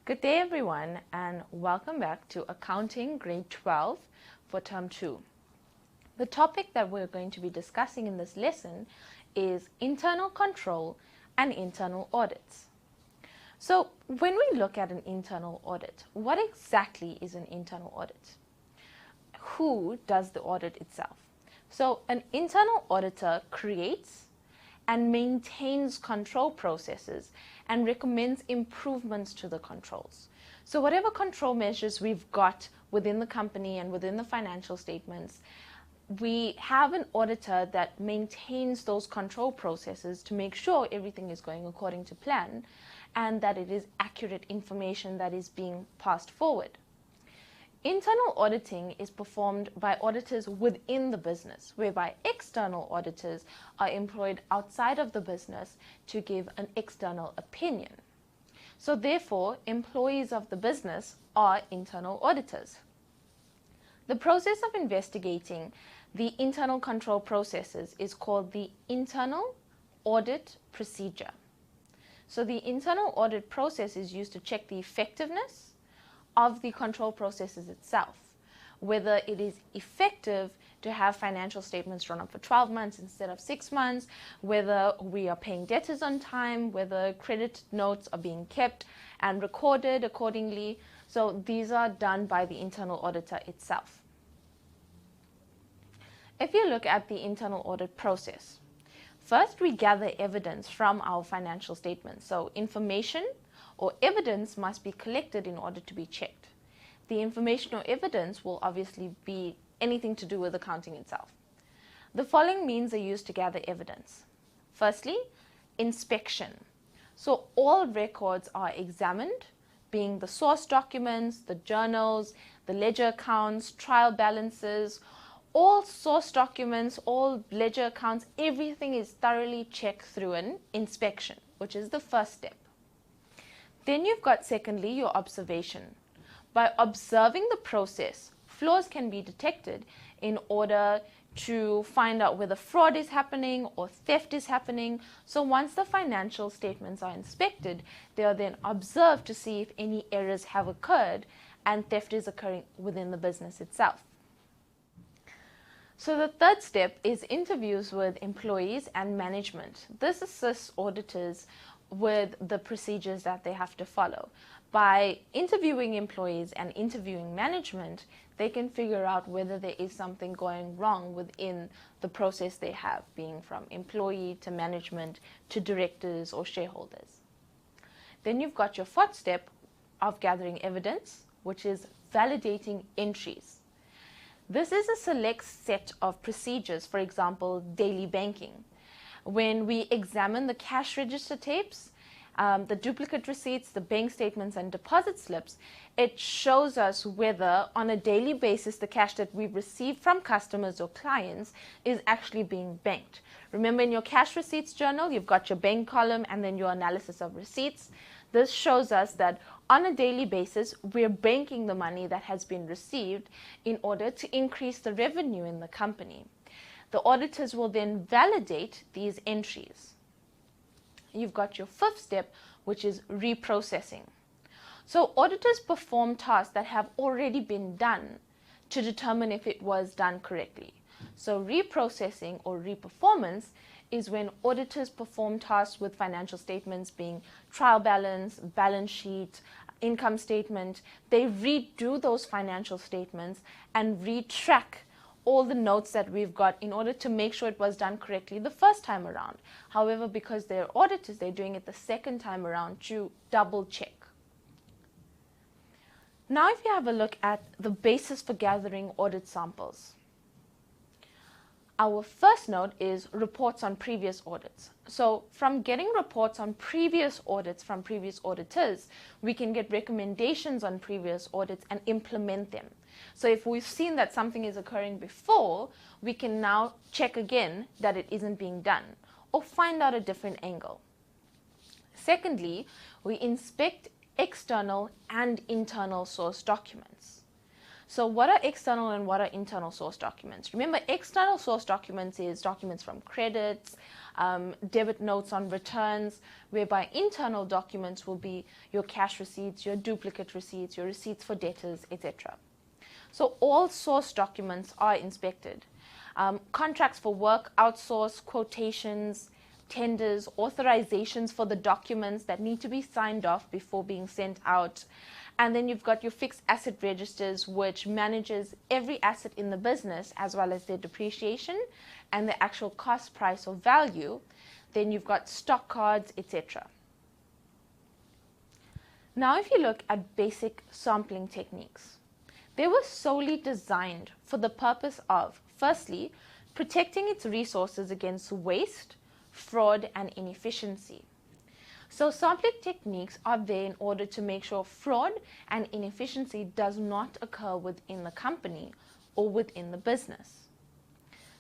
Good day everyone, and welcome back to Accounting Grade 12 for Term 2. The topic that we're going to be discussing in this lesson is internal control and internal audits. So when we look at an internal audit, what exactly is an internal audit? Who does the audit itself? So an internal auditor creates and maintains control processes and recommends improvements to the controls. So whatever control measures we've got within the company and within the financial statements, we have an auditor that maintains those control processes to make sure everything is going according to plan and that it is accurate information that is being passed forward. Internal auditing is performed by auditors within the business, whereby external auditors are employed outside of the business to give an external opinion. So therefore, employees of the business are internal auditors. The process of investigating the internal control processes is called the internal audit procedure. So the internal audit process is used to check the effectiveness of the control processes itself, whether it is effective to have financial statements run up for 12 months instead of 6 months, whether we are paying debtors on time, whether credit notes are being kept and recorded accordingly. So these are done by the internal auditor itself. If you look at the internal audit process, first we gather evidence from our financial statements. So information or evidence must be collected in order to be checked. The information or evidence will obviously be anything to do with accounting itself. The following means are used to gather evidence. Firstly, inspection. So all records are examined, being the source documents, the journals, the ledger accounts, trial balances, all source documents, all ledger accounts, everything is thoroughly checked through an inspection, which is the first step. Then you've got, secondly, your observation. By observing the process, flaws can be detected in order to find out whether fraud is happening or theft is happening. So once the financial statements are inspected, they are then observed to see if any errors have occurred and theft is occurring within the business itself. So the third step is interviews with employees and management. This assists auditors with the procedures that they have to follow. By interviewing employees and interviewing management, they can figure out whether there is something going wrong within the process they have, being from employee to management to directors or shareholders. Then you've got your fourth step of gathering evidence, which is validating entries. This is a select set of procedures, for example, daily banking. When we examine the cash register tapes, the duplicate receipts, the bank statements and deposit slips, it shows us whether on a daily basis the cash that we've received from customers or clients is actually being banked. Remember, in your cash receipts journal, you've got your bank column and then your analysis of receipts. This shows us that on a daily basis, we're banking the money that has been received in order to increase the revenue in the company. The auditors will then validate these entries. You've got your fifth step, which is reprocessing. So auditors perform tasks that have already been done to determine if it was done correctly. So reprocessing or reperformance is when auditors perform tasks with financial statements, being trial balance, balance sheet, income statement. They redo those financial statements and retrack all the notes that we've got in order to make sure it was done correctly the first time around. However, because they're auditors, they're doing it the second time around to double check. Now, if you have a look at the basis for gathering audit samples, our first note is reports on previous audits. So from getting reports on previous audits from previous auditors, we can get recommendations on previous audits and implement them. So if we've seen that something is occurring before, we can now check again that it isn't being done or find out a different angle. Secondly, we inspect external and internal source documents. So what are external and what are internal source documents? Remember, external source documents is documents from credits, debit notes on returns, whereby internal documents will be your cash receipts, your duplicate receipts, your receipts for debtors, etc. So all source documents are inspected. Contracts for work, outsource, quotations, tenders, authorizations for the documents that need to be signed off before being sent out. And then you've got your fixed asset registers, which manages every asset in the business as well as their depreciation and the actual cost, price, or value. Then you've got stock cards, etc. Now, if you look at basic sampling techniques, they were solely designed for the purpose of, firstly, protecting its resources against waste, fraud, and inefficiency. So sampling techniques are there in order to make sure fraud and inefficiency does not occur within the company or within the business.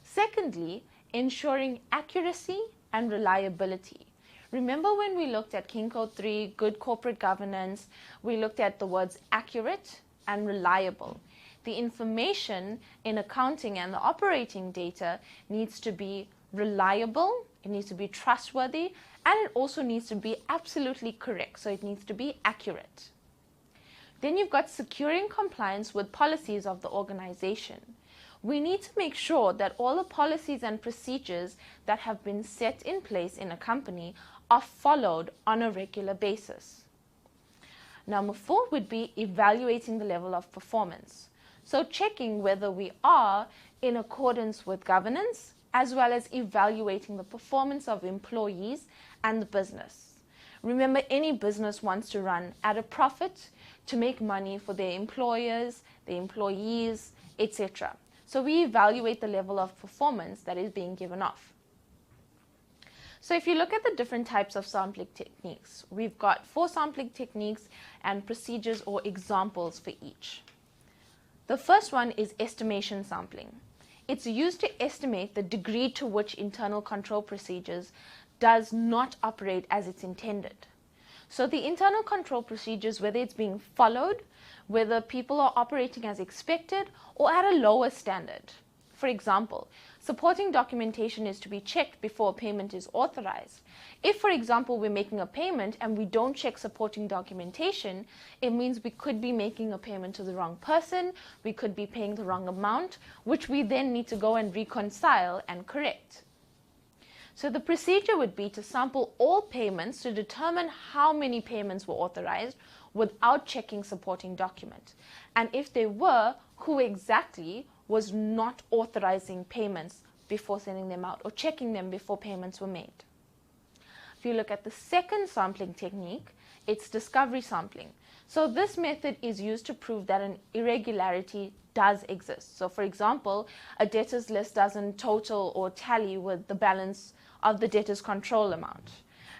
Secondly, ensuring accuracy and reliability. Remember when we looked at King Code 3, good corporate governance, we looked at the words accurate and reliable. The information in accounting and the operating data needs to be reliable, it needs to be trustworthy, and it also needs to be absolutely correct. So it needs to be accurate. Then you've got securing compliance with policies of the organization. We need to make sure that all the policies and procedures that have been set in place in a company are followed on a regular basis. Number 4 would be evaluating the level of performance. So checking whether we are in accordance with governance, as well as evaluating the performance of employees and the business. Remember, any business wants to run at a profit to make money for their employers, their employees, etc. So we evaluate the level of performance that is being given off. So if you look at the different types of sampling techniques, we've got 4 sampling techniques and procedures or examples for each. The first one is estimation sampling. It's used to estimate the degree to which internal control procedures does not operate as it's intended. So the internal control procedures, whether it's being followed, whether people are operating as expected or at a lower standard. For example, supporting documentation is to be checked before a payment is authorized. If, for example, we're making a payment and we don't check supporting documentation, it means we could be making a payment to the wrong person, we could be paying the wrong amount, which we then need to go and reconcile and correct. So the procedure would be to sample all payments to determine how many payments were authorized without checking supporting document. And if they were, who exactly was not authorizing payments before sending them out or checking them before payments were made. If you look at the second sampling technique, it's discovery sampling. So this method is used to prove that an irregularity does exist. So for example, a debtors list doesn't total or tally with the balance of the debtors control amount.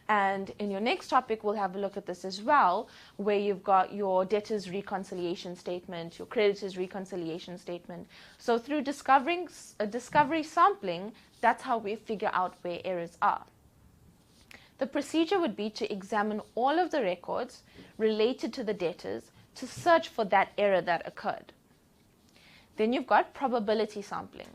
And in your next topic, we'll have a look at this as well, where you've got your debtors reconciliation statement, your creditors reconciliation statement. So through discovery sampling, that's how we figure out where errors are. The procedure would be to examine all of the records related to the debtors to search for that error that occurred. Then you've got probability sampling.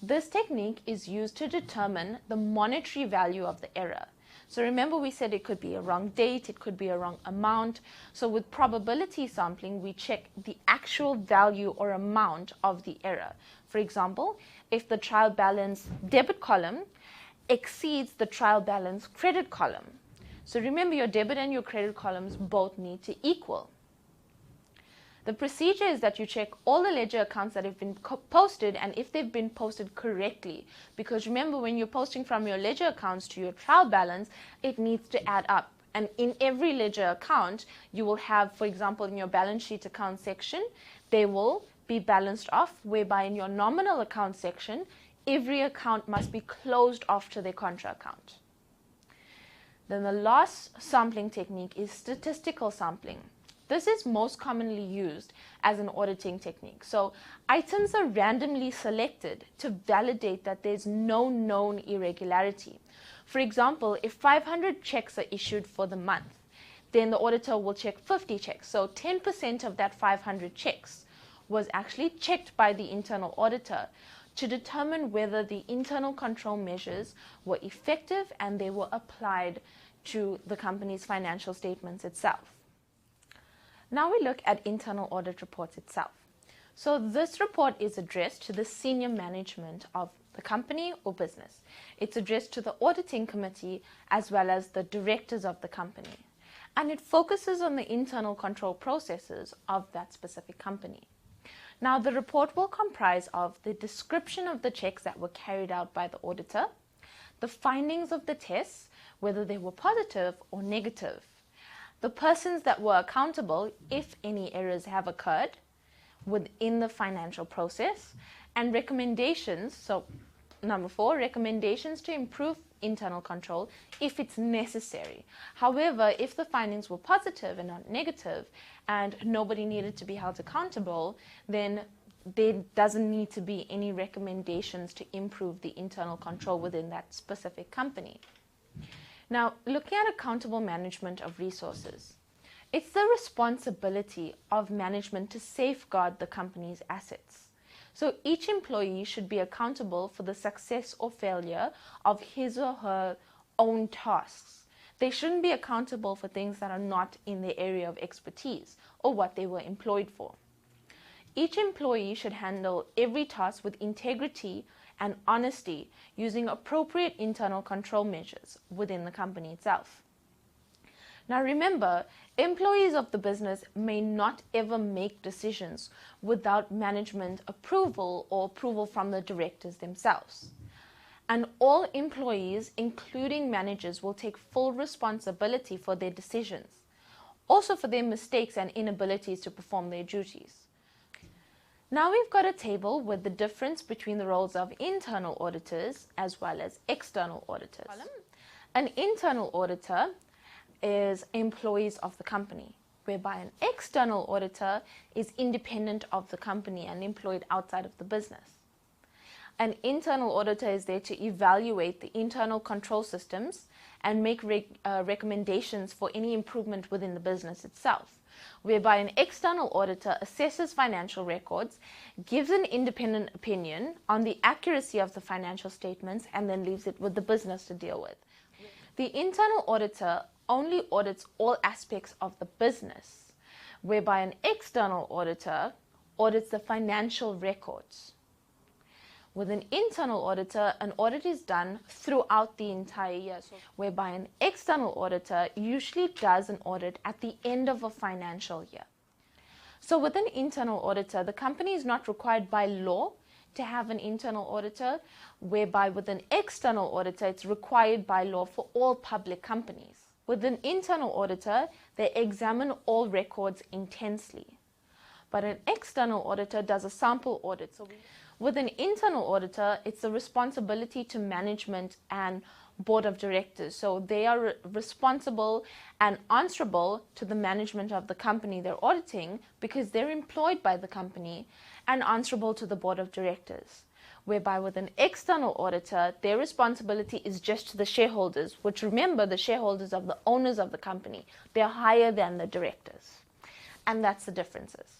This technique is used to determine the monetary value of the error. So remember, we said it could be a wrong date, it could be a wrong amount. So with probability sampling, we check the actual value or amount of the error. For example, if the trial balance debit column exceeds the trial balance credit column. So remember, your debit and your credit columns both need to equal. The procedure is that you check all the ledger accounts that have been posted and if they've been posted correctly. Because remember, when you're posting from your ledger accounts to your trial balance, it needs to add up. And in every ledger account, you will have, for example, in your balance sheet account section, they will be balanced off, whereby in your nominal account section, every account must be closed off to their contra account. Then the last sampling technique is statistical sampling. This is most commonly used as an auditing technique. So items are randomly selected to validate that there's no known irregularity. For example, if 500 checks are issued for the month, then the auditor will check 50 checks. So 10% of that 500 checks was actually checked by the internal auditor to determine whether the internal control measures were effective and they were applied to the company's financial statements itself. Now we look at internal audit reports itself. So this report is addressed to the senior management of the company or business. It's addressed to the auditing committee as well as the directors of the company. And it focuses on the internal control processes of that specific company. Now, the report will comprise of the description of the checks that were carried out by the auditor, the findings of the tests, whether they were positive or negative, the persons that were accountable if any errors have occurred within the financial process, and recommendations. So, number 4, recommendations to improve internal control if it's necessary. However, if the findings were positive and not negative and nobody needed to be held accountable, then there doesn't need to be any recommendations to improve the internal control within that specific company. Now, looking at accountable management of resources, it's the responsibility of management to safeguard the company's assets. So each employee should be accountable for the success or failure of his or her own tasks. They shouldn't be accountable for things that are not in their area of expertise or what they were employed for. Each employee should handle every task with integrity and honesty using appropriate internal control measures within the company itself. Now remember, employees of the business may not ever make decisions without management approval or approval from the directors themselves. And all employees, including managers, will take full responsibility for their decisions, also for their mistakes and inabilities to perform their duties. Now we've got a table with the difference between the roles of internal auditors as well as external auditors. An internal auditor is employees of the company, whereby an external auditor is independent of the company and employed outside of the business. An internal auditor is there to evaluate the internal control systems and make recommendations for any improvement within the business itself, whereby an external auditor assesses financial records, gives an independent opinion on the accuracy of the financial statements, and then leaves it with the business to deal with. The internal auditor only audits all aspects of the business, whereby an external auditor audits the financial records. With an internal auditor, an audit is done throughout the entire year, whereby an external auditor usually does an audit at the end of a financial year. So with an internal auditor, the company is not required by law to have an internal auditor, whereby with an external auditor, it's required by law for all public companies. With an internal auditor, they examine all records intensely. But an external auditor does a sample audit. With an internal auditor, it's the responsibility to management and board of directors. So they are responsible and answerable to the management of the company they're auditing because they're employed by the company, and answerable to the board of directors. Whereby with an external auditor, their responsibility is just to the shareholders, which remember, the shareholders are the owners of the company. They're higher than the directors. And that's the differences.